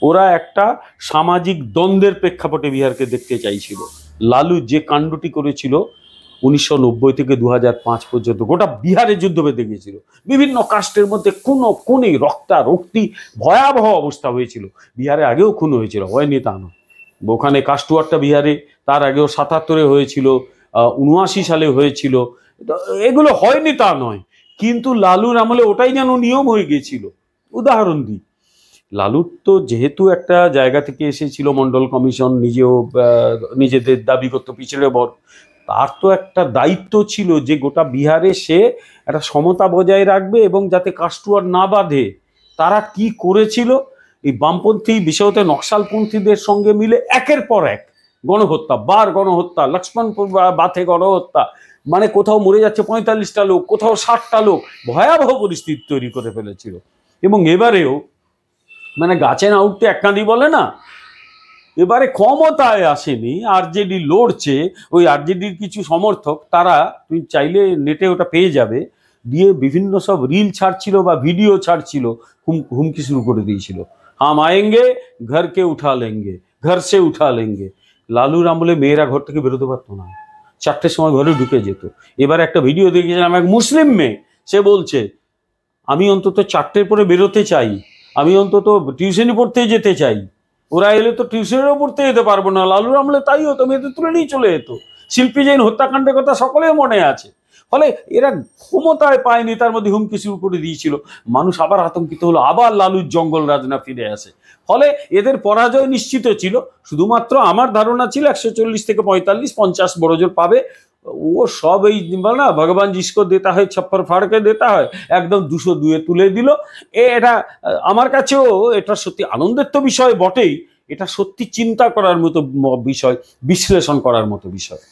ওরা একটা সামাজিক দ্বন্দ্বের প্রেক্ষাপটে বিহারকে দেখতে চাইছিল। লালু যে কাণ্ডটি করেছিল 1990 থেকে 2005 পর্যন্ত গোটা বিহারে যুদ্ধ বেঁধে গিয়েছিল, বিভিন্ন কাস্টের মধ্যে কোনো কোনে রক্তারক্তি ভয়াবহ অবস্থা হয়েছিল। বিহারে আগেও খুন হয়েছিল, হয়নি তা নয়। ওখানে কাস্টওয়ারটা বিহারে তার আগেও 77-এ হয়েছিল, 79 সালে হয়েছিল, এগুলো হয়নি তা নয়। কিন্তু লালুর আমলে ওটাই যেন নিয়ম হয়ে গিয়েছিল। উদাহরণ দিই, লালুর তো যেহেতু একটা জায়গা থেকে এসেছিল, মন্ডল কমিশন, নিজেও নিজেদের দাবি করতো পিছড়ে বর্গ, তার তো একটা দায়িত্ব ছিল যে গোটা বিহারে সে একটা সমতা বজায় রাখবে এবং যাতে কাস্টওয়ার না বাঁধে। তারা কি করেছিল, এই বামপন্থী বিশেষত নকশালপন্থীদের সঙ্গে মিলে একের পর এক গণহত্যা, বার গণহত্যা, লক্ষ্মণপুর বাথে গণহত্যা, মানে কোথাও মরে যাচ্ছে 45টা লোক, কোথাও 60টা লোক, ভয়াবহ পরিস্থিতি তৈরি করে ফেলেছিল। এবং এবারেও মানে গাছে না উঠতে এক কাঁদি বলে না, এবারে ক্ষমতায় আসেনি, আরজেডি লড়ছে, ওই আরজেডির কিছু সমর্থক তারা, তুমি চাইলে নেটে ওটা পেয়ে যাবে, দিয়ে বিভিন্ন সব রিল ছাড়ছিল বা ভিডিও ছাড়ছিল, হুমকি শুরু করে দিয়েছিল, হাম আয়েঙ্গে ঘরকে উঠা লেঙ্গে, ঘর সে উঠা লেঙ্গে। লালুর আমলে মেয়েরা ঘর থেকে বেরোতে পারতো না, 4টের সময় ঘরে ঢুকে যেত। এবার একটা ভিডিও দেখেছিলাম, এক মুসলিম মেয়ে, সে বলছে আমি অন্তত 4টের পরে বেরোতে চাই, আমি অন্তত টিউশনি পড়তে যেতে চাই, ওরা এলে তো টিউশনেরও পড়তে যেতে পারবো না। লালুর আমলে তাই হতো, মেয়েদের তুলে নিয়ে চলে যেত। শিল্পী জৈন হত্যাকাণ্ডের কথা সকলের মনে আছে। ফলে এরা ক্ষমতায় পায়নি, তার মধ্যে হুমকি শুরু করে দিয়েছিল। মানুষ আবার আতঙ্কিত হলো, আবার লালুর জঙ্গল রাজনা ফিরে আসে। ফলে এদের পরাজয় নিশ্চিত ছিল। শুধুমাত্র আমার ধারণা ছিল 140 থেকে 45-50 বড় জোর পাবে। ও সব এই বলে না, ভগবান জিসকো দেতা হয় ছপ্পর ফাড়কে দেতা হয়, একদম 202-এ তুলে দিল। এটা আমার কাছেও এটা সত্যি আনন্দের তো বিষয় বটেই, এটা সত্যি চিন্তা করার মতো বিষয়, বিশ্লেষণ করার মতো বিষয়।